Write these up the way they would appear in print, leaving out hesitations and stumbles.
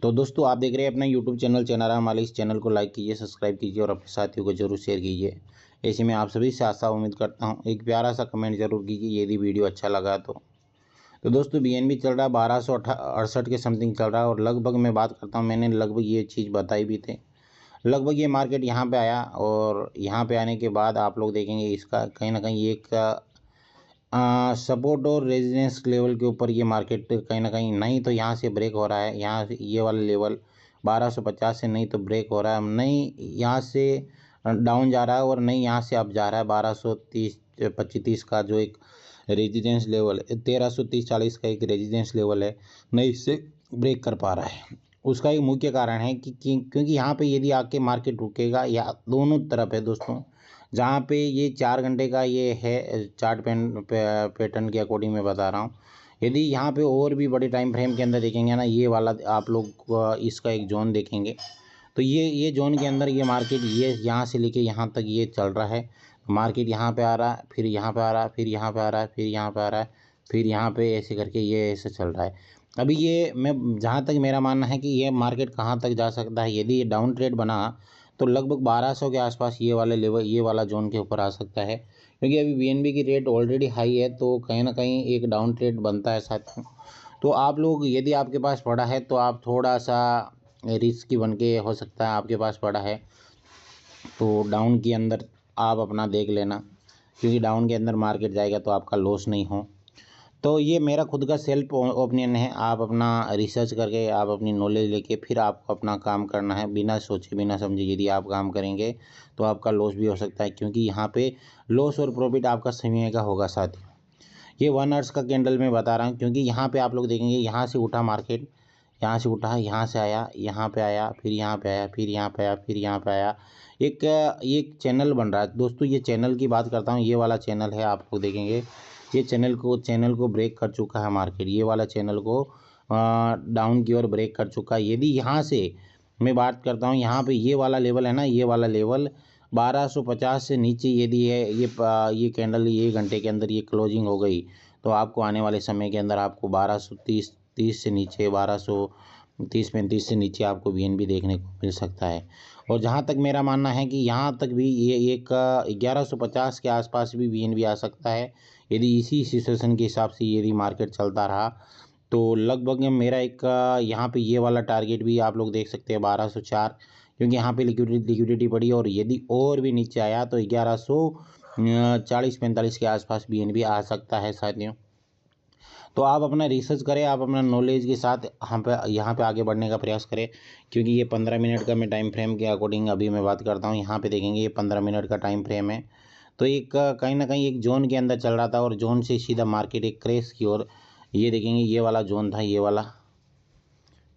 तो दोस्तों आप देख रहे हैं अपना यूट्यूब चैनल चेनाराम माली। इस चैनल को लाइक कीजिए, सब्सक्राइब कीजिए और अपने साथियों को जरूर शेयर कीजिए। ऐसे में आप सभी से आशा उम्मीद करता हूं, एक प्यारा सा कमेंट जरूर कीजिए यदि वीडियो अच्छा लगा तो दोस्तों बीएनबी चल रहा है 1268 के समथिंग चल रहा है। और लगभग मैं बात करता हूँ, मैंने लगभग ये चीज़ बताई भी थी। लगभग ये मार्केट यहाँ पे आया और यहाँ पे आने के बाद आप लोग देखेंगे इसका कहीं ना कहीं एक सपोर्ट और रेजिस्टेंस लेवल के ऊपर ये मार्केट कहीं ना कहीं नहीं तो यहाँ से ब्रेक हो रहा है। यहाँ से ये वाला लेवल 1250 से नहीं तो ब्रेक हो रहा है, नहीं यहाँ से डाउन जा रहा है और नहीं यहाँ से अप जा रहा है। 1230 25 का जो एक रेजिस्टेंस लेवल है, 1330-40 का एक रेजिस्टेंस लेवल है, नहीं इससे ब्रेक कर पा रहा है। उसका एक मुख्य कारण है क्योंकि यहाँ पे यदि आके मार्केट रुकेगा, या दोनों तरफ है दोस्तों, जहाँ पे ये 4 घंटे का ये है चार्ट पैटर्न के अकॉर्डिंग मैं बता रहा हूँ। यदि यहाँ पे और भी बड़े टाइम फ्रेम के अंदर देखेंगे ना, ये वाला आप लोग इसका एक जोन देखेंगे तो ये जोन के अंदर ये मार्केट ये यहाँ से लेके यहाँ तक ये चल रहा है। मार्केट यहाँ पे आ रहा है, फिर यहाँ पे आ रहा है, फिर यहाँ पे आ रहा है, फिर यहाँ पे आ रहा है, फिर यहाँ पे ऐसे करके ये ऐसे चल रहा है। अभी ये मैं जहाँ तक मेरा मानना है कि ये मार्केट कहाँ तक जा सकता है, यदि ये डाउन ट्रेड बना तो लगभग 1200 के आसपास ये वाले लेवल, ये वाला जोन के ऊपर आ सकता है। क्योंकि अभी बीएनबी की रेट ऑलरेडी हाई है तो कहीं ना कहीं एक डाउन ट्रेड बनता है साथ। तो आप लोग यदि आपके पास पड़ा है तो आप थोड़ा सा रिस्की बन के हो सकता है आपके पास पड़ा है तो डाउन के अंदर आप अपना देख लेना, क्योंकि डाउन के अंदर मार्केट जाएगा तो आपका लॉस नहीं हो। तो ये मेरा खुद का सेल्फ ओपिनियन है। आप अपना रिसर्च करके, आप अपनी नॉलेज लेके फिर आपको अपना काम करना है, बिना सोचे बिना समझे यदि आप काम करेंगे तो आपका लॉस भी हो सकता है। क्योंकि यहाँ पे लॉस और प्रॉफिट आपका समय का होगा साथियों। ये 1 आवर्स का कैंडल मैं बता रहा हूँ, क्योंकि यहाँ पे आप लोग देखेंगे यहाँ से उठा मार्केट, यहाँ से उठा, यहाँ से आया, यहाँ पे आया, फिर यहाँ पे आया, फिर यहाँ पे आया, फिर यहाँ पे आया। एक चैनल बन रहा है दोस्तों। ये चैनल की बात करता हूँ, ये वाला चैनल है, आप लोग देखेंगे ये चैनल को ब्रेक कर चुका है मार्केट। ये वाला चैनल को डाउन की ओर ब्रेक कर चुका है। यदि यहाँ से मैं बात करता हूँ, यहाँ पे ये वाला लेवल है ना, ये वाला लेवल 1250 से नीचे यदि है ये कैंडल ये घंटे के अंदर ये क्लोजिंग हो गई तो आपको आने वाले समय के अंदर आपको 1230 से नीचे, 1230-35 से नीचे आपको बीएनबी देखने को मिल सकता है। और जहाँ तक मेरा मानना है कि यहाँ तक भी ये एक 1150 के आसपास भी बीएनबी आ सकता है यदि इसी सिचुएशन के हिसाब से यदि मार्केट चलता रहा। तो लगभग मेरा एक यहाँ पे ये वाला टारगेट भी आप लोग देख सकते हैं 1204, क्योंकि यहाँ पे लिक्विडिटी पड़ी और यदि और भी नीचे आया तो 1140-45 के आसपास बीएनबी आ सकता है साथियों। तो आप अपना रिसर्च करें, आप अपना नॉलेज के साथ यहाँ पे आगे बढ़ने का प्रयास करें। क्योंकि ये 15 मिनट का मैं टाइम फ्रेम के अकॉर्डिंग अभी मैं बात करता हूँ। यहाँ पे देखेंगे ये 15 मिनट का टाइम फ्रेम है। तो एक कहीं ना कहीं एक जोन के अंदर चल रहा था और जोन से सीधा मार्केट एक क्रैश की ओर, ये देखेंगे ये वाला जोन था,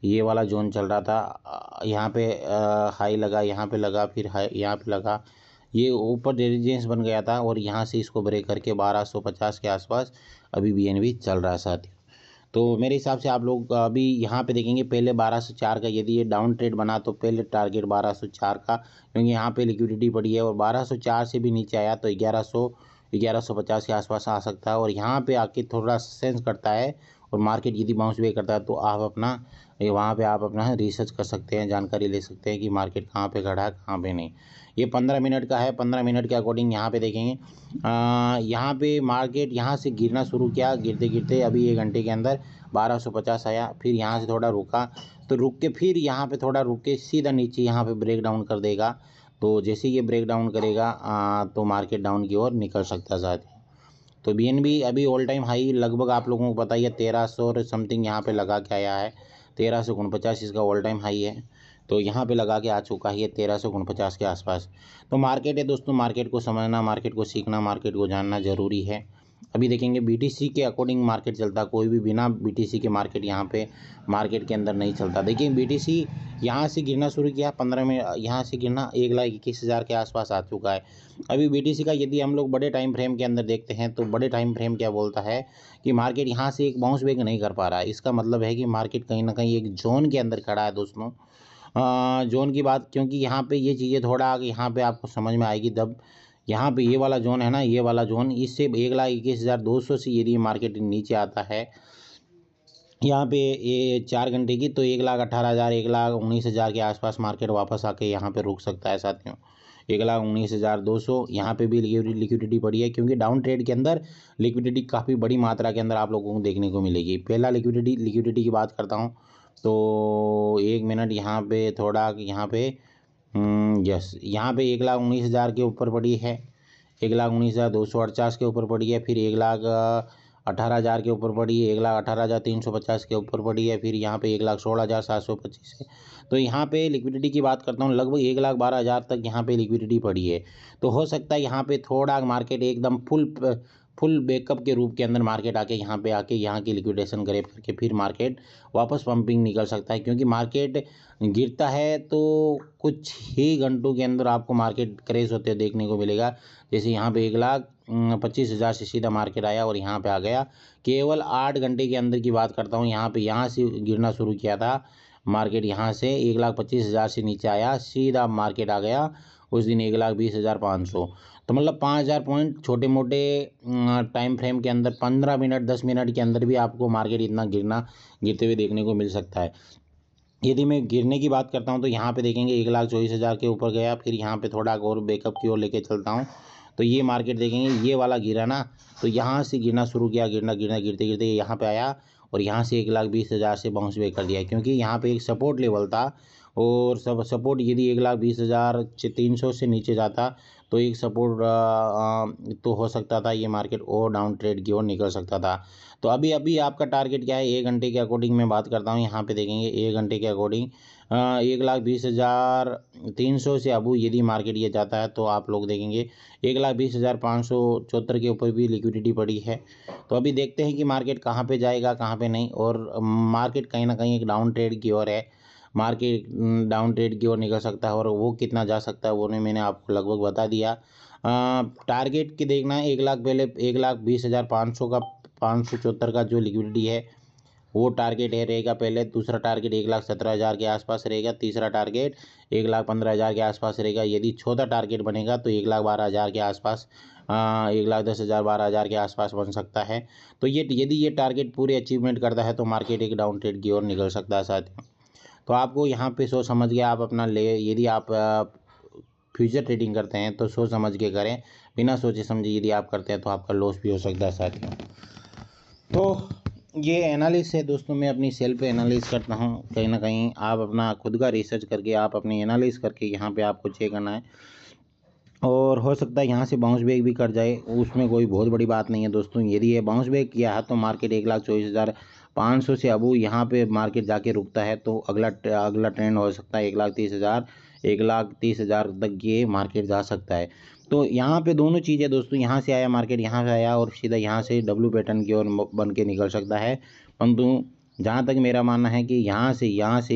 ये वाला जोन चल रहा था। यहाँ पे हाई लगा, यहाँ पे लगा, फिर हाई यहाँ पे लगा, ये ऊपर रेजिस्टेंस बन गया था और यहाँ से इसको ब्रेक करके 1250 के आसपास अभी बीएनबी चल रहा है साथियों। तो मेरे हिसाब से आप लोग अभी यहाँ पे देखेंगे पहले 1204 का, यदि ये डाउन ट्रेड बना तो पहले टारगेट 1204 का, क्योंकि यहाँ पे लिक्विडिटी पड़ी है। और 1204 से भी नीचे आया तो 1150 के आसपास आ सकता है। और यहाँ पे आके थोड़ा सेंस करता है और मार्केट यदि बाउंस बैक करता है तो आप अपना वहाँ पे आप अपना रिसर्च कर सकते हैं, जानकारी ले सकते हैं कि मार्केट कहाँ पे खड़ा है कहाँ पे नहीं। ये 15 मिनट का है, 15 मिनट के अकॉर्डिंग यहाँ पे देखेंगे यहाँ पे मार्केट यहाँ से गिरना शुरू किया, गिरते गिरते अभी 1 घंटे के अंदर 1250 आया, फिर यहाँ से थोड़ा रुका, तो रुक के फिर यहाँ पे थोड़ा रुक के सीधा नीचे यहाँ पे ब्रेक डाउन कर देगा। तो जैसे ये ब्रेक डाउन करेगा तो मार्केट डाउन की ओर निकल सकता है साथियों। तो बीएनबी अभी ऑल टाइम हाई लगभग आप लोगों को पता ही है 1300 और समथिंग यहाँ पे लगा के आया है। 1349 इसका ऑल टाइम हाई है, तो यहाँ पे लगा के आ चुका है 1349 के आसपास। तो मार्केट है दोस्तों, मार्केट को समझना, मार्केट को सीखना, मार्केट को जानना ज़रूरी है। अभी देखेंगे बीटीसी के अकॉर्डिंग मार्केट चलता, कोई भी बिना बीटीसी के मार्केट यहाँ पे मार्केट के अंदर नहीं चलता। देखिए बीटीसी यहाँ से गिरना शुरू किया 15 में, यहाँ से गिरना 1,21,000 के आसपास आ चुका है। अभी बीटीसी का यदि हम लोग बड़े टाइम फ्रेम के अंदर देखते हैं तो बड़े टाइम फ्रेम क्या बोलता है कि मार्केट यहाँ से एक बाउंस बैक नहीं कर पा रहा है। इसका मतलब है कि मार्केट कहीं ना कहीं एक जोन के अंदर खड़ा है दोस्तों। जोन की बात, क्योंकि यहाँ पे ये चीज़ें थोड़ा आगे यहाँ पे आपको समझ में आएगी जब यहाँ पे ये वाला जोन है ना, ये वाला जोन इससे 1,21,200 से यदि मार्केट नीचे आता है यहाँ पे ये 4 घंटे की, तो 1,18,000 1,19,000 के आसपास मार्केट वापस आके यहाँ पे रुक सकता है साथियों। 1,19,200 यहाँ पे भी लिक्विडिटी पड़ी है, क्योंकि डाउन ट्रेड के अंदर लिक्विडिटी काफ़ी बड़ी मात्रा के अंदर आप लोगों को देखने को मिलेगी। पहला लिक्विडिटी की बात करता हूँ, तो 1 मिनट यहाँ पे थोड़ा यहाँ पे यस, यहाँ पे 1,19,000 के ऊपर पड़ी है, 1,19,248 के ऊपर पड़ी है, फिर 1,18,000 के ऊपर पड़ी है, 1,18,350 के ऊपर पड़ी है, फिर यहाँ पे 1,16,725 है। तो यहाँ पे लिक्विडिटी की बात करता हूँ, लगभग 1,12,000 तक यहाँ पे लिक्विडिटी पड़ी है। तो हो सकता है यहाँ पे थोड़ा मार्केट एकदम फुल बैकअप के रूप के अंदर मार्केट आके यहाँ की लिक्विडेशन करे करके फिर मार्केट वापस पंपिंग निकल सकता है, क्योंकि मार्केट गिरता है तो कुछ ही घंटों के अंदर आपको मार्केट क्रैश होते देखने को मिलेगा। जैसे यहाँ पे 1,25,000 से सीधा मार्केट आया और यहाँ पे आ गया। केवल 8 घंटे के अंदर की बात करता हूँ, यहाँ से गिरना शुरू किया था मार्केट, यहाँ से 1,25,000 से नीचे आया, सीधा मार्केट आ गया उस दिन 1,20,500। तो मतलब 5,000 पॉइंट छोटे मोटे टाइम फ्रेम के अंदर 15 मिनट 10 मिनट के अंदर भी आपको मार्केट इतना गिरते हुए देखने को मिल सकता है। यदि मैं गिरने की बात करता हूं तो यहाँ पे देखेंगे 1,24,000 के ऊपर गया, फिर यहाँ पे थोड़ा और बैकअप की ओर लेके चलता हूँ, तो ये मार्केट देखेंगे ये वाला गिरा ना, तो यहाँ से गिरना शुरू किया, गिरना गिरते गिरते यहाँ पे आया और यहाँ से 1,20,000 से बाउंस बैक कर दिया, क्योंकि यहाँ पे एक सपोर्ट लेवल था। और सब सपोर्ट यदि 1,20,300 से नीचे जाता तो एक सपोर्ट तो हो सकता था ये मार्केट और डाउन ट्रेड की ओर निकल सकता था। तो अभी अभी आपका टारगेट क्या है 1 घंटे के अकॉर्डिंग मैं बात करता हूँ, यहाँ पे देखेंगे 1 घंटे के अकॉर्डिंग 1,20,300 से अब यदि मार्केट ये जाता है तो आप लोग देखेंगे 1,20,574 के ऊपर भी लिक्विडिटी पड़ी है। तो अभी देखते हैं कि मार्केट कहाँ पे जाएगा कहाँ पे नहीं, और मार्केट कहीं ना कहीं एक डाउन ट्रेड की ओर है, मार्केट डाउन ट्रेड की ओर निकल सकता है, और वो कितना जा सकता है वो मैंने आपको लगभग बता दिया। टारगेट की देखना है 1 लाख, पहले 1,20,500 का 574 का जो लिक्विडिटी है वो टारगेट है रहेगा पहले। दूसरा टारगेट 1,17,000 के आसपास रहेगा। तीसरा टारगेट 1,15,000 के आसपास रहेगा। यदि चौथा टारगेट बनेगा तो 1,12,000 के आसपास 1,10,000 12,000 के आसपास बन सकता है। तो ये यदि ये टारगेट पूरे अचीवमेंट करता है तो मार्केट एक डाउन ट्रेड की ओर निकल सकता है साथियों। तो आपको यहाँ पे सोच समझ के आप अपना ले, यदि आप फ्यूचर ट्रेडिंग करते हैं तो सोच समझ के करें, बिना सोचे समझे यदि आप करते हैं तो आपका लॉस भी हो सकता है साथियों। तो ये एनालिस है दोस्तों, मैं अपनी सेल्फ एनालिस करता हूँ, कहीं ना कहीं आप अपना खुद का रिसर्च करके आप अपनी एनालिस करके यहाँ पे आपको चेक करना है, और हो सकता है यहाँ से बाउंस बैक भी कर जाए, उसमें कोई बहुत बड़ी बात नहीं है दोस्तों। यदि ये बाउंस बैक किया है तो मार्केट 1,24,500 से अब यहाँ पे मार्केट जाके रुकता है तो अगला ट्रेंड हो सकता है 1,30,000 तक ये मार्केट जा सकता है। तो यहाँ पे दोनों चीज़ें दोस्तों, यहाँ से आया मार्केट, यहाँ से आया और सीधा यहाँ से डब्ल्यू पैटर्न की ओर बन के निकल सकता है। परंतु जहाँ तक मेरा मानना है कि यहाँ से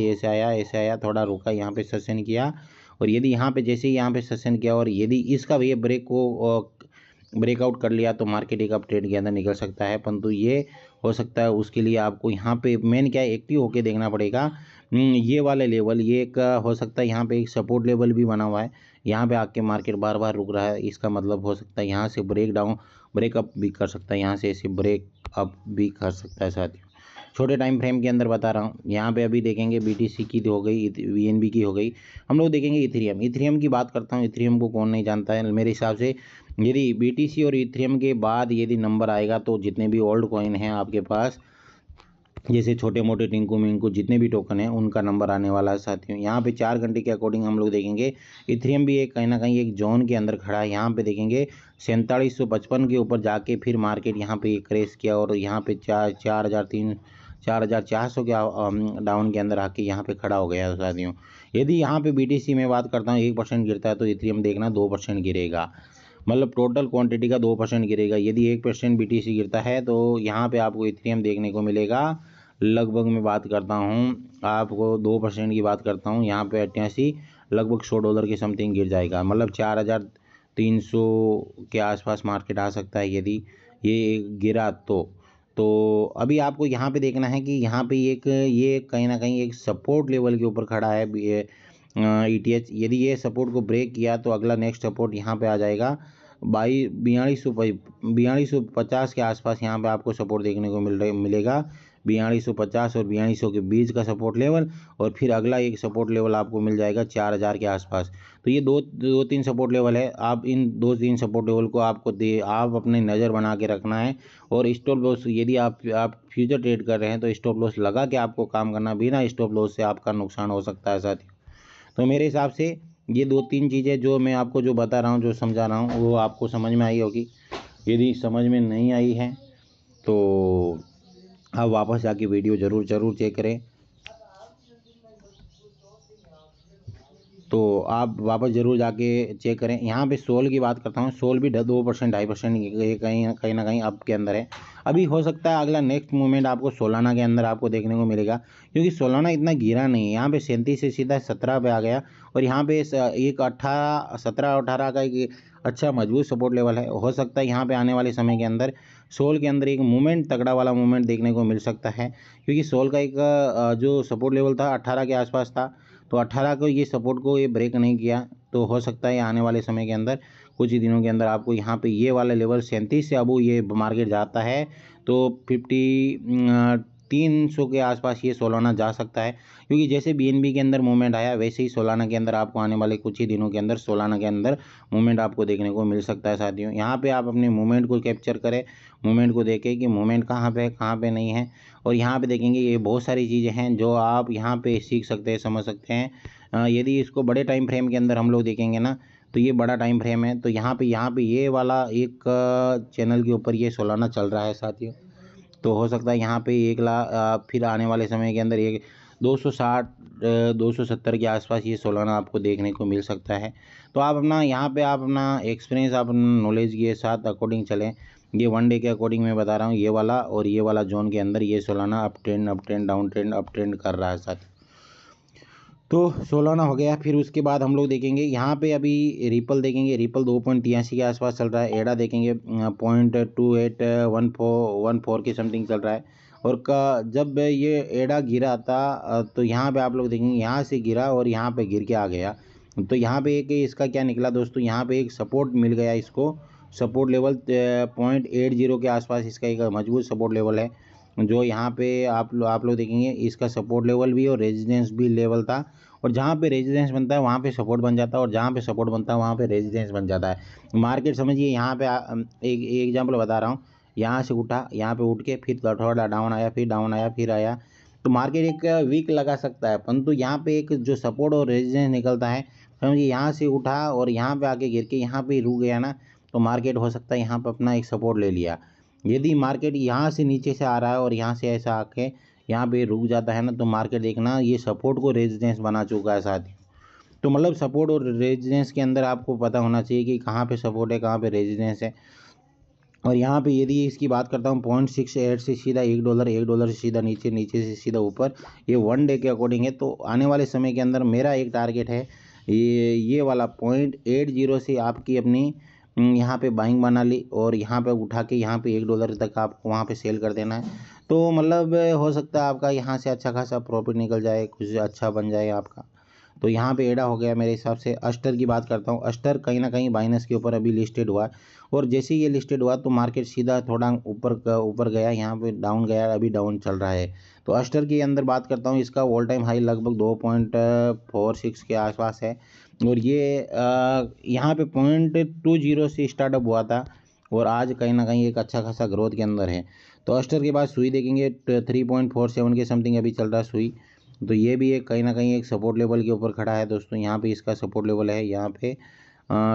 ऐसे आया थोड़ा रुका, यहाँ पे सस्टेन किया, और यदि यहाँ पे जैसे ही यहाँ पे सस्टेन किया और यदि इसका ये ब्रेकआउट कर लिया तो मार्केट एक अप ट्रेड के अंदर निकल सकता है। परंतु ये हो सकता है उसके लिए आपको यहाँ पे मेन क्या है, एक्टिव होके देखना पड़ेगा। ये वाले लेवल, ये एक हो सकता है यहाँ पे एक सपोर्ट लेवल भी बना हुआ है, यहाँ पे आके मार्केट बार बार रुक रहा है, इसका मतलब हो सकता है यहाँ से ब्रेकअप भी कर सकता है, यहाँ से ऐसे ब्रेकअप भी कर सकता है साथियों। छोटे टाइम फ्रेम के अंदर बता रहा हूँ। यहाँ पे अभी देखेंगे BTC की हो गई, VNB की हो गई, हम लोग देखेंगे इथेरियम की बात करता हूँ। इथेरियम को कौन नहीं जानता है, मेरे हिसाब से यदि BTC और इथेरियम के बाद यदि नंबर आएगा तो जितने भी ओल्ड कॉइन हैं आपके पास, जैसे छोटे मोटे टिंकू मिंकू जितने भी टोकन हैं उनका नंबर आने वाला है साथियों। यहाँ पे 4 घंटे के अकॉर्डिंग हम लोग देखेंगे इथेरियम भी एक कहीं ना कहीं एक जोन के अंदर खड़ा है। यहाँ पे देखेंगे 4755 के ऊपर जाके फिर मार्केट यहाँ पे क्रैश किया और यहाँ पे 4,400 के डाउन के अंदर आके यहाँ पे खड़ा हो गया साथियों। यदि यहाँ पे BTC में बात करता हूँ 1% गिरता है तो इथेरियम देखना 2% गिरेगा, मतलब टोटल क्वांटिटी का 2% गिरेगा। यदि 1% BTC गिरता है तो यहाँ पे आपको इथेरियम देखने को मिलेगा, लगभग मैं बात करता हूँ आपको 2% की बात करता हूँ, यहाँ पे 88 लगभग $100 के समथिंग गिर जाएगा, मतलब 4,300 के आसपास मार्केट आ सकता है यदि ये गिरा तो अभी आपको यहाँ पे देखना है कि यहाँ पे ये कहीं ना कहीं एक सपोर्ट लेवल के ऊपर खड़ा है ETH। यदि ये सपोर्ट को ब्रेक किया तो अगला नेक्स्ट सपोर्ट यहाँ पे आ जाएगा 4250 के आसपास, यहाँ पे आपको सपोर्ट देखने को मिलेगा 4250 और 4200 के बीच का सपोर्ट लेवल, और फिर अगला एक सपोर्ट लेवल आपको मिल जाएगा 4000 के आसपास। तो ये दो तीन सपोर्ट लेवल है। आप इन 2-3 सपोर्ट लेवल को आप अपनी नज़र बना के रखना है। और स्टॉप लॉस, यदि आप फ्यूचर ट्रेड कर रहे हैं तो स्टॉप लॉस लगा के आपको काम करना, बिना स्टॉप लॉस से आपका नुकसान हो सकता है साथियों। तो मेरे हिसाब से ये 2-3 चीज़ें जो मैं आपको जो बता रहा हूँ, जो समझा रहा हूँ, वो आपको समझ में आई होगी। यदि समझ में नहीं आई है तो आप वापस जाके वीडियो ज़रूर चेक करें। तो आप वापस ज़रूर जाके चेक करें। यहाँ पे सोल की बात करता हूँ, सोल भी 2% 2.5% कहीं ना कहीं अप के अंदर है। अभी हो सकता है अगला नेक्स्ट मूवमेंट आपको सोलाना के अंदर आपको देखने को मिलेगा, क्योंकि सोलाना इतना गिरा नहीं है। यहाँ पे 37 से सीधा 17 पे आ गया, और यहाँ पे एक 17-18 का एक अच्छा मजबूत सपोर्ट लेवल है। हो सकता है यहाँ पे आने वाले समय के अंदर सोल के अंदर एक मूवमेंट, तगड़ा वाला मूवमेंट देखने को मिल सकता है, क्योंकि सोल का एक जो सपोर्ट लेवल था 18 के आसपास था। तो 18 को ये सपोर्ट को ये ब्रेक नहीं किया, तो हो सकता है आने वाले समय के अंदर कुछ ही दिनों के अंदर आपको यहाँ पे ये वाला लेवल 37 से अब ये मार्केट जाता है तो 300 के आसपास ये सोलाना जा सकता है। क्योंकि जैसे बीएनबी के अंदर मूवमेंट आया, वैसे ही सोलाना के अंदर आपको आने वाले कुछ ही दिनों के अंदर सोलाना के अंदर मूवमेंट आपको देखने को मिल सकता है साथियों। यहाँ पे आप अपने मूवमेंट को कैप्चर करें, मूवमेंट को देखें कि मूवमेंट कहाँ पे है, कहाँ पे नहीं है। और यहाँ पे देखेंगे ये बहुत सारी चीज़ें हैं जो आप यहाँ पे सीख सकते हैं, समझ सकते हैं। यदि इसको बड़े टाइम फ्रेम के अंदर हम लोग देखेंगे ना, तो ये बड़ा टाइम फ्रेम है। तो यहाँ पे ये वाला एक चैनल के ऊपर ये सोलाना चल रहा है साथियों। तो हो सकता है यहाँ पे 1 लाख फिर आने वाले समय के अंदर एक 260 270 के आसपास ये सोलाना आपको देखने को मिल सकता है। तो आप अपना यहाँ पे आप अपना एक्सपीरियंस, आप नॉलेज के साथ अकॉर्डिंग चलें। ये 1 डे के अकॉर्डिंग मैं बता रहा हूँ, ये वाला और ये वाला जोन के अंदर ये Solana up trend down trend कर रहा है साथ। तो सोलाना हो गया। फिर उसके बाद हम लोग देखेंगे यहाँ पे अभी रिपल देखेंगे, रिपल 2.83 के आसपास चल रहा है। एडा देखेंगे 0.2814 के समथिंग चल रहा है। और जब ये एडा गिरा था तो यहाँ पे आप लोग देखेंगे यहाँ से गिरा और यहाँ पे गिर के आ गया। तो यहाँ पे एक इसका क्या निकला दोस्तों, यहाँ पे एक सपोर्ट मिल गया इसको, सपोर्ट लेवल 0.80 के आसपास इसका एक मजबूत सपोर्ट लेवल है। जो यहाँ पे आप लोग देखेंगे इसका सपोर्ट लेवल भी और रेजिडेंस भी लेवल था। और जहाँ पे रेजिडेंस बनता है वहाँ पे सपोर्ट बन जाता है, और जहाँ पे सपोर्ट बनता है वहाँ पे रेजिडेंस बन जाता है। मार्केट समझिए यहाँ पे एक एग्जांपल बता रहा हूँ, यहाँ से उठा, यहाँ पे उठ के फिर थोड़ा डाउन आया, फिर डाउन आया, फिर आया। तो मार्केट एक वीक लगा सकता है, परंतु यहाँ पे एक जो सपोर्ट और रेजिडेंस निकलता है, समझिए यहाँ से उठा और यहाँ पे आके गिर के यहाँ पे रुक गया ना, तो मार्केट हो सकता है यहाँ पे अपना एक सपोर्ट ले लिया। यदि मार्केट यहाँ से नीचे से आ रहा है और यहाँ से ऐसा आके यहाँ पे रुक जाता है ना, तो मार्केट देखना ये सपोर्ट को रेजिडेंस बना चुका है साथ ही। तो मतलब सपोर्ट और रेजिडेंस के अंदर आपको पता होना चाहिए कि कहाँ पे सपोर्ट है, कहाँ पे रेजिडेंस है। और यहाँ पे यदि इसकी बात करता हूँ 0.68 से सीधा $1, $1 से सीधा नीचे, नीचे से सीधा ऊपर, ये 1 डे के अकॉर्डिंग है। तो आने वाले समय के अंदर मेरा एक टारगेट है ये वाला 0.80 से आपकी अपनी यहाँ पे बाइंग बना ली, और यहाँ पे उठा के यहाँ पे $1 तक आपको वहाँ पे सेल कर देना है। तो मतलब हो सकता है आपका यहाँ से अच्छा खासा प्रॉफिट निकल जाए, कुछ अच्छा बन जाए आपका। तो यहाँ पे एडा हो गया मेरे हिसाब से। अस्टर की बात करता हूँ, अस्टर कहीं ना कहीं बाइनस के ऊपर अभी लिस्टेड हुआ, और जैसे ही ये लिस्टेड हुआ तो मार्केट सीधा थोड़ा ऊपर गया, यहाँ पे डाउन गया, अभी डाउन चल रहा है। तो अस्टर के अंदर बात करता हूँ, इसका ऑल टाइम हाई लगभग 2.46 के आसपास है, और ये यहाँ पे 0.20 से स्टार्टअप हुआ था, और आज कहीं ना कहीं एक अच्छा खासा ग्रोथ के अंदर है। तो अस्टर के बाद सुई देखेंगे 3.47 के समथिंग अभी चल रहा है सुई। तो ये भी एक कहीं ना कहीं एक सपोर्ट लेवल के ऊपर खड़ा है दोस्तों। यहाँ पे इसका सपोर्ट लेवल है, यहाँ पे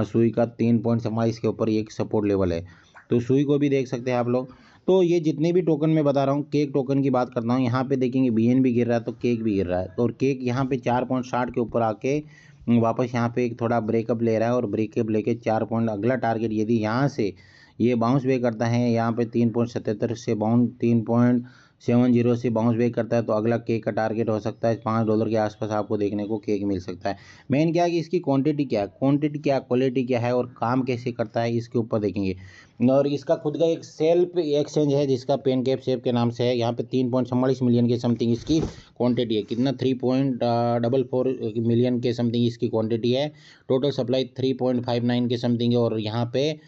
सुई का 3.27 के ऊपर एक सपोर्ट लेवल है। तो सुई को भी देख सकते हैं आप लोग। तो ये जितने भी टोकन मैं बता रहा हूँ, केक टोकन की बात करता हूँ, यहाँ पे देखेंगे बीएन भी गिर रहा है तो केक भी गिर रहा है। और केक यहाँ पे 4.60 के ऊपर आके वापस यहाँ पे एक थोड़ा ब्रेकअप ले रहा है, और ब्रेकअप लेके 4 पॉइंट अगला टारगेट यदि यहाँ से ये बाउंस बैक करता है, यहाँ पे 3.77 से 3.70 से बाउंस बैक करता है, तो अगला केक का टारगेट हो सकता है $5 के आसपास आपको देखने को केक मिल सकता है। मेन क्या है कि इसकी क्वांटिटी क्या है, क्वालिटी क्या है, और काम कैसे करता है, इसके ऊपर देखेंगे। और इसका खुद का एक सेल्फ एक्सचेंज है जिसका पेनकैप शेप के नाम से है। यहाँ पे 3.44 मिलियन के समथिंग इसकी क्वांटिटी है। कितना, 3.44 मिलियन के समथिंग इसकी क्वांटिटी है। टोटल सप्लाई 3.59 के समथिंग है, और यहाँ पे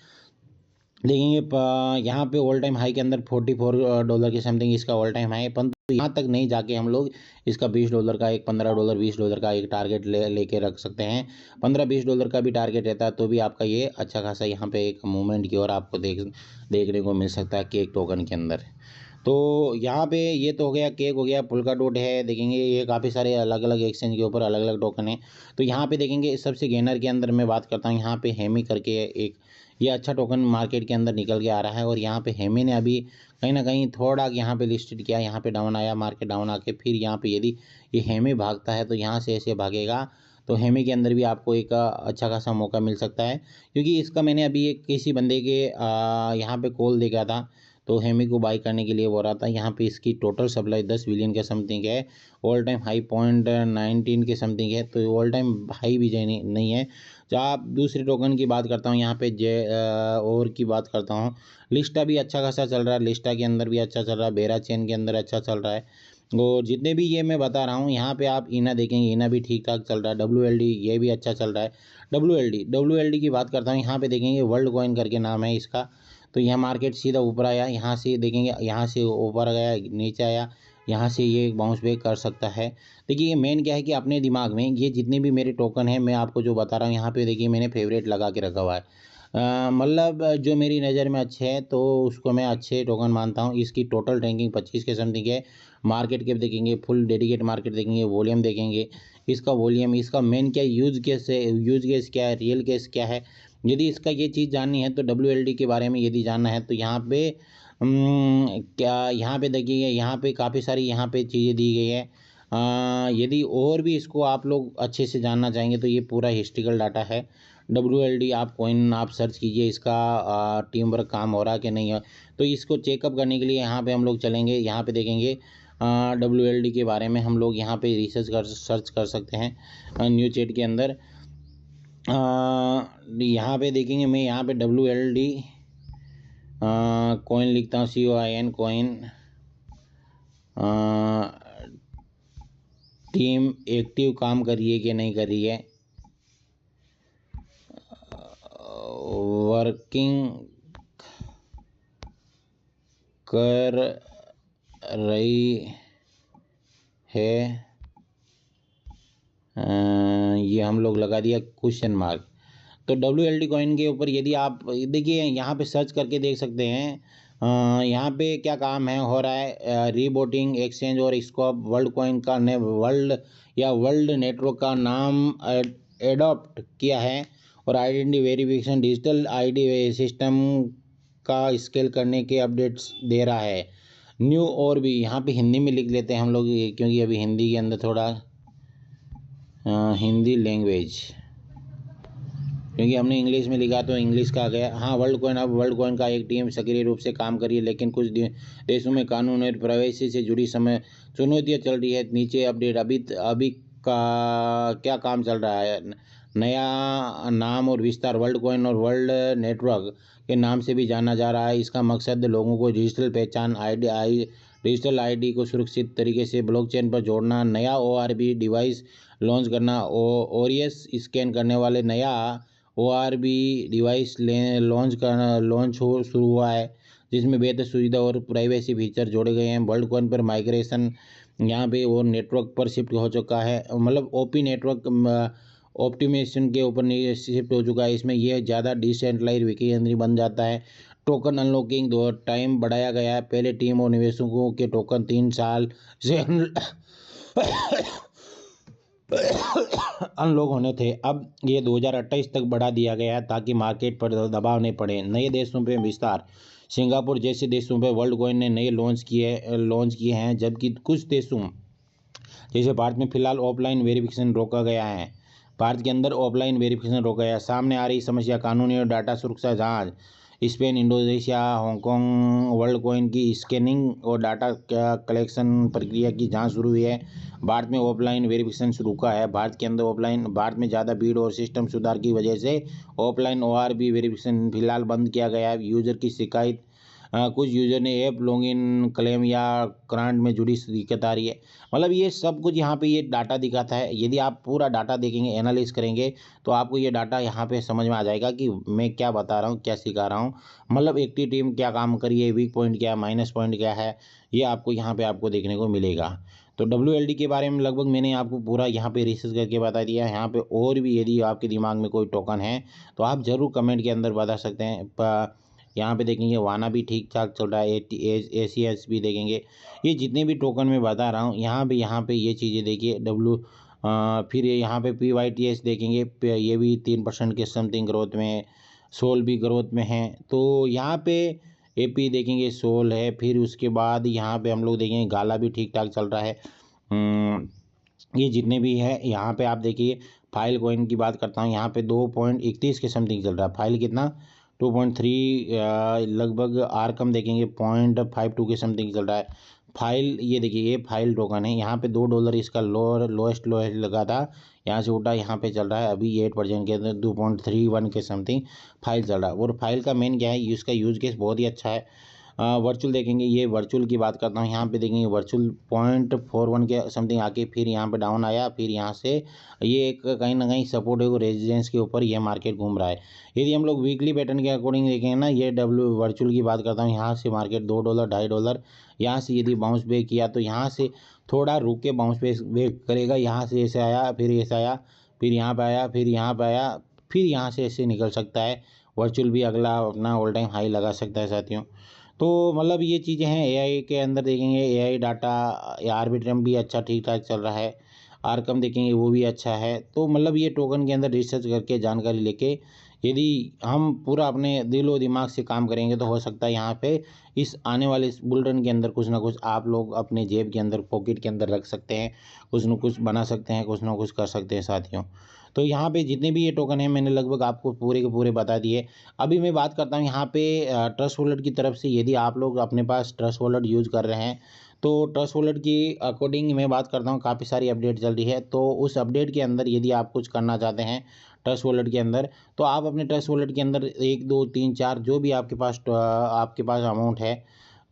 देखेंगे यहाँ पे ऑल टाइम हाई के अंदर $44 के समथिंग इसका ऑल टाइम हाई है, परंतु यहाँ तक नहीं जाके हम लोग इसका $20 का एक $15 $20 का एक टारगेट लेके रख सकते हैं। $15-20 का भी टारगेट रहता है तो भी आपका ये अच्छा खासा यहाँ पे एक मूवमेंट की ओर आपको देखने को मिल सकता है केक टोकन के अंदर। तो यहाँ पे ये तो हो गया, केक हो गया, पुल्का डॉट है। देखेंगे ये काफ़ी सारे अलग अलग एक्सचेंज के ऊपर अलग अलग टोकन है। तो यहाँ पे देखेंगे सबसे गेनर के अंदर मैं बात करता हूँ, यहाँ पे हेमी करके एक ये अच्छा टोकन मार्केट के अंदर निकल के आ रहा है। और यहाँ पे हेमी ने अभी कहीं ना कहीं थोड़ा यहाँ पे लिस्टेड किया, यहाँ पे डाउन आया, मार्केट डाउन आके फिर यहाँ पे यदि ये हेमी भागता है तो यहाँ से ऐसे भागेगा तो हेमी के अंदर भी आपको एक अच्छा खासा मौका मिल सकता है। क्योंकि इसका मैंने अभी एक किसी बंदे के यहाँ पे कॉल देखा था, तो हेमी को बाई करने के लिए बोल रहा था। यहाँ पे इसकी टोटल सप्लाई 10 बिलियन के समथिंग है, ऑल टाइम हाई 0.19 के समथिंग है, तो ऑल टाइम हाई भी नहीं है। जब आप दूसरे टोकन की बात करता हूँ, यहाँ पे और की बात करता हूँ, लिस्टा भी अच्छा खासा चल रहा है, लिस्टा के अंदर भी अच्छा चल रहा है, बेरा चेन के अंदर अच्छा चल रहा है। और जितने भी ये मैं बता रहा हूँ, यहाँ पे आप इना देखेंगे, इना भी ठीक ठाक चल रहा है, WLD ये भी अच्छा चल रहा है। WLD की बात करता हूँ, यहाँ पे देखेंगे वर्ल्ड कॉइन करके नाम है इसका। तो यह मार्केट सीधा ऊपर आया, यहाँ से देखेंगे, यहाँ से ऊपर गया, नीचे आया, यहाँ से ये बाउंस बैक कर सकता है। देखिए ये मेन क्या है कि अपने दिमाग में ये जितने भी मेरे टोकन हैं मैं आपको जो बता रहा हूँ, यहाँ पे देखिए मैंने फेवरेट लगा के रखा हुआ है। मतलब जो मेरी नज़र में अच्छे हैं तो उसको मैं अच्छे टोकन मानता हूँ। इसकी टोटल रैंकिंग 25 के समथिंग है। मार्केट कैप देखेंगे, फुल डेडिकेट मार्केट देखेंगे, वॉल्यूम देखेंगे, इसका वॉल्यूम, इसका मेन क्या यूज केस है, यूज केस क्या है, रियल केस क्या है। यदि इसका ये चीज़ जाननी है तो WLD के बारे में यदि जानना है तो यहाँ पे क्या यहाँ पे देखिए, यहाँ पे काफ़ी सारी यहाँ पे चीज़ें दी गई है। यदि और भी इसको आप लोग अच्छे से जानना चाहेंगे तो ये पूरा हिस्ट्रिकल डाटा है। WLD आप कॉइन आप सर्च कीजिए, इसका टीम वर्क काम हो रहा है कि नहीं है। तो इसको चेकअप करने के लिए यहाँ पे हम लोग चलेंगे, यहाँ पे देखेंगे WLD के बारे में हम लोग यहाँ पे सर्च कर सकते हैं न्यू चैट के अंदर। यहाँ पे देखेंगे, मैं यहाँ पे WLD कॉइन लिखता हूँ, COIN कॉइन। टीम एक्टिव काम कर रही है कि नहीं कर रही है, वर्किंग कर रही है, ये हम लोग लगा दिया क्वेश्चन मार्क। तो WLD कॉइन के ऊपर यदि आप देखिए यहाँ पे सर्च करके देख सकते हैं यहाँ पे क्या काम है हो रहा है। रीबोटिंग एक्सचेंज और स्कोप वर्ल्ड कॉइन का वर्ल्ड नेटवर्क का नाम एडॉप्ट किया है और identity verification digital ID system का स्केल करने के अपडेट्स दे रहा है। न्यू और भी यहाँ पे हिंदी में लिख लेते हैं हम लोग, क्योंकि अभी हिंदी के अंदर थोड़ा हिंदी लैंग्वेज, क्योंकि हमने इंग्लिश में लिखा तो इंग्लिश का आ गया। हाँ, वर्ल्ड कॉइन का एक टीम सक्रिय रूप से काम कर रही है, लेकिन कुछ देशों में कानून और प्राइवेसी से जुड़ी समय चुनौतियाँ चल रही है। नीचे अपडेट, अभी का क्या काम चल रहा है, नया नाम और विस्तार वर्ल्ड कॉइन और वर्ल्ड नेटवर्क के नाम से भी जाना जा रहा है। इसका मकसद लोगों को डिजिटल पहचान डिजिटल ID को सुरक्षित तरीके से ब्लॉकचेन पर जोड़ना, नया ORB डिवाइस लॉन्च करना, ORIS स्कैन करने वाले नया ORB डिवाइस लॉन्च हो शुरू हुआ है, जिसमें बेहतर सुविधा और प्राइवेसी फीचर जोड़े गए हैं। वर्ल्ड कॉइन पर माइग्रेशन यहाँ पे और नेटवर्क पर शिफ्ट हो चुका है, मतलब OP नेटवर्क ऑप्टिमाइजेशन के ऊपर शिफ्ट हो चुका है। इसमें यह ज़्यादा डिसेंट्रलाइज विकेंद्री बन जाता है। टोकन अनलॉकिंग दो टाइम बढ़ाया गया है। पहले टीम और निवेशकों के टोकन 3 साल से अनलॉक होने थे, अब ये 2028 तक बढ़ा दिया गया है ताकि मार्केट पर दबाव नहीं पड़े। नए देशों पे विस्तार, सिंगापुर जैसे देशों पे वर्ल्ड कॉइन ने नए लॉन्च किए हैं, जबकि कुछ देशों जैसे भारत में फिलहाल ऑफलाइन वेरिफिकेशन रोका गया है। भारत के अंदर ऑफलाइन वेरिफिकेशन रोका गया। सामने आ रही समस्या, कानूनी और डाटा सुरक्षा जांच। Spain, Indonesia, Hong Kong world coin की स्कैनिंग और डाटा कलेक्शन प्रक्रिया की जांच शुरू हुई है। भारत में ऑफलाइन वेरिफिकेशन रुका है। भारत में ज़्यादा भीड़ और सिस्टम सुधार की वजह से ऑफलाइन ORB वेरिफिकेशन फिलहाल बंद किया गया है। यूजर की शिकायत कुछ यूज़र ने ऐप लॉगिन क्लेम या करंट में जुड़ी दिक्कत आ रही है। मतलब ये सब कुछ यहाँ पे ये डाटा दिखाता है। यदि आप पूरा डाटा देखेंगे, एनालाइज़ करेंगे, तो आपको ये डाटा यहाँ पे समझ में आ जाएगा कि मैं क्या बता रहा हूँ, क्या सिखा रहा हूँ। मतलब एक्टिव टीम क्या काम कर रही है, वीक पॉइंट क्या है, माइनस पॉइंट क्या है, ये आपको यहाँ पे आपको देखने को मिलेगा। तो WLD के बारे में लगभग मैंने आपको पूरा यहाँ पे रिसर्च करके बता दिया है। यहाँ पे और भी यदि आपके दिमाग में कोई टोकन है तो आप ज़रूर कमेंट के अंदर बता सकते हैं। यहाँ पे देखेंगे वाना भी ठीक ठाक चल रहा है, ACS भी देखेंगे। ये जितने भी टोकन मैं बता रहा हूँ यहाँ पे ये चीज़ें देखिए। फिर यहाँ पे PYTS देखेंगे, ये भी 3% के समथिंग ग्रोथ में है। सोल भी ग्रोथ में है। तो यहाँ पे AP देखेंगे, सोल है। फिर उसके बाद यहाँ पे हम लोग देखेंगे गाला भी ठीक ठाक चल रहा है। ये जितने भी है यहाँ पे आप देखिए। फाइल कॉइन की बात करता हूँ, यहाँ पे 2.31 के समथिंग चल रहा है। फाइल कितना 2.3 लगभग। आरकम देखेंगे $0.52 के समथिंग चल रहा है। फाइल ये देखिए, ये फाइल टोकन है। यहाँ पे $2 इसका लोएस्ट लगा था, यहाँ से उठा, यहाँ पे चल रहा है अभी 8% के अंदर 2.31 के समथिंग फाइल चल रहा है। और फाइल का मेन क्या है, इसका यूज केस बहुत ही अच्छा है। वर्चुअल देखेंगे, ये वर्चुअल की बात करता हूँ, यहाँ पे देखेंगे वर्चुअल 0.41 के समथिंग आके फिर यहाँ पे डाउन आया। फिर यहाँ से ये एक कहीं ना कहीं सपोर्ट है, रेजिस्टेंस के ऊपर ये मार्केट घूम रहा है। यदि हम लोग वीकली पैटर्न के अकॉर्डिंग देखेंगे ना, ये वर्चुअल की बात करता हूँ, यहाँ से मार्केट $2 $2.5 यहाँ से यदि बाउंस बैक किया तो यहाँ से थोड़ा रुक के बाउंस बैक करेगा। यहाँ से ऐसे आया, फिर ऐसे आया, फिर यहाँ पे आया, फिर यहाँ पे आया, फिर यहाँ से ऐसे निकल सकता है। वर्चुअल भी अगला अपना ऑल टाइम हाई लगा सकता है साथियों। तो मतलब ये चीज़ें हैं। AI के अंदर देखेंगे, AI डाटा, आर्बिट्रम भी अच्छा ठीक ठाक चल रहा है। आरकम देखेंगे, वो भी अच्छा है। तो मतलब ये टोकन के अंदर रिसर्च करके जानकारी लेके यदि हम पूरा अपने दिलो दिमाग से काम करेंगे तो हो सकता है यहाँ पे इस आने वाले इस बुलेटिन के अंदर कुछ ना कुछ आप लोग अपने जेब के अंदर, पॉकेट के अंदर रख सकते हैं, कुछ न कुछ बना सकते हैं, कुछ ना कुछ कर सकते हैं साथियों। तो यहाँ पे जितने भी ये टोकन हैं मैंने लगभग आपको पूरे के पूरे बता दिए। अभी मैं बात करता हूँ यहाँ पे ट्रस्ट वॉलेट की तरफ से। यदि आप लोग अपने पास ट्रस्ट वॉलेट यूज़ कर रहे हैं तो ट्रस्ट वॉलेट की अकॉर्डिंग मैं बात करता हूँ, काफ़ी सारी अपडेट चल रही है। तो उस अपडेट के अंदर यदि आप कुछ करना चाहते हैं ट्रस्ट वॉलेट के अंदर, तो आप अपने ट्रस्ट वॉलेट के अंदर 1 2 3 4 जो भी आपके पास अमाउंट है,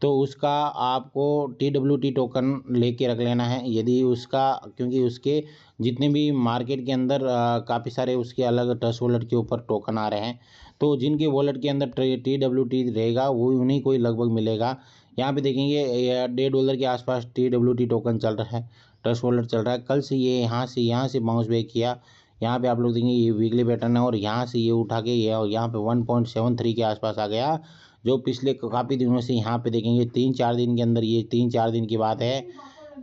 तो उसका आपको TWT टोकन लेके रख लेना है। यदि उसका, क्योंकि उसके जितने भी मार्केट के अंदर काफ़ी सारे उसके अलग ट्रस्ट वॉलेट के ऊपर टोकन आ रहे हैं, तो जिनके वॉलेट के अंदर TWT रहेगा वो उन्हीं को ही लगभग मिलेगा। यहाँ पे देखेंगे $1.5 के आसपास TWT टोकन चल रहा है, ट्रस्ट वॉलेट चल रहा है। कल से ये यहाँ से बाउंस बैक किया। यहाँ पे आप लोग देखेंगे ये वीकली पैटर्न है, और यहाँ से ये उठा के ये यहाँ पे 1.73 के आसपास आ गया, जो पिछले काफ़ी दिनों से यहाँ पे देखेंगे 3-4 दिन के अंदर, ये 3-4 दिन की बात है।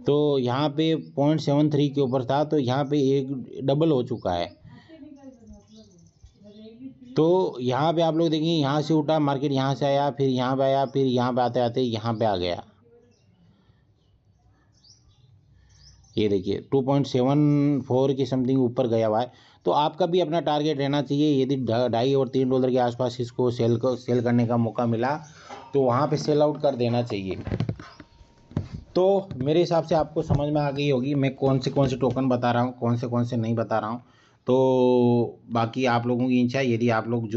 तो यहाँ पे 0.73 के ऊपर था, तो यहाँ पे एक डबल हो चुका है। तो यहाँ पे आप लोग देखेंगे यहाँ से उठा मार्केट, यहाँ से आया, फिर यहाँ पे आया, फिर यहाँ पे आते आते यहाँ पे आ गया। ये देखिए 2.74 के समथिंग ऊपर गया हुआ है। तो आपका भी अपना टारगेट रहना चाहिए। यदि $2.5 और $3 के आसपास इसको सेल करने का मौका मिला तो वहाँ पे सेल आउट कर देना चाहिए। तो मेरे हिसाब से आपको समझ में आ गई होगी मैं कौन से टोकन बता रहा हूँ, कौन से नहीं बता रहा हूँ। तो बाकी आप लोगों की इच्छा, यदि आप लोग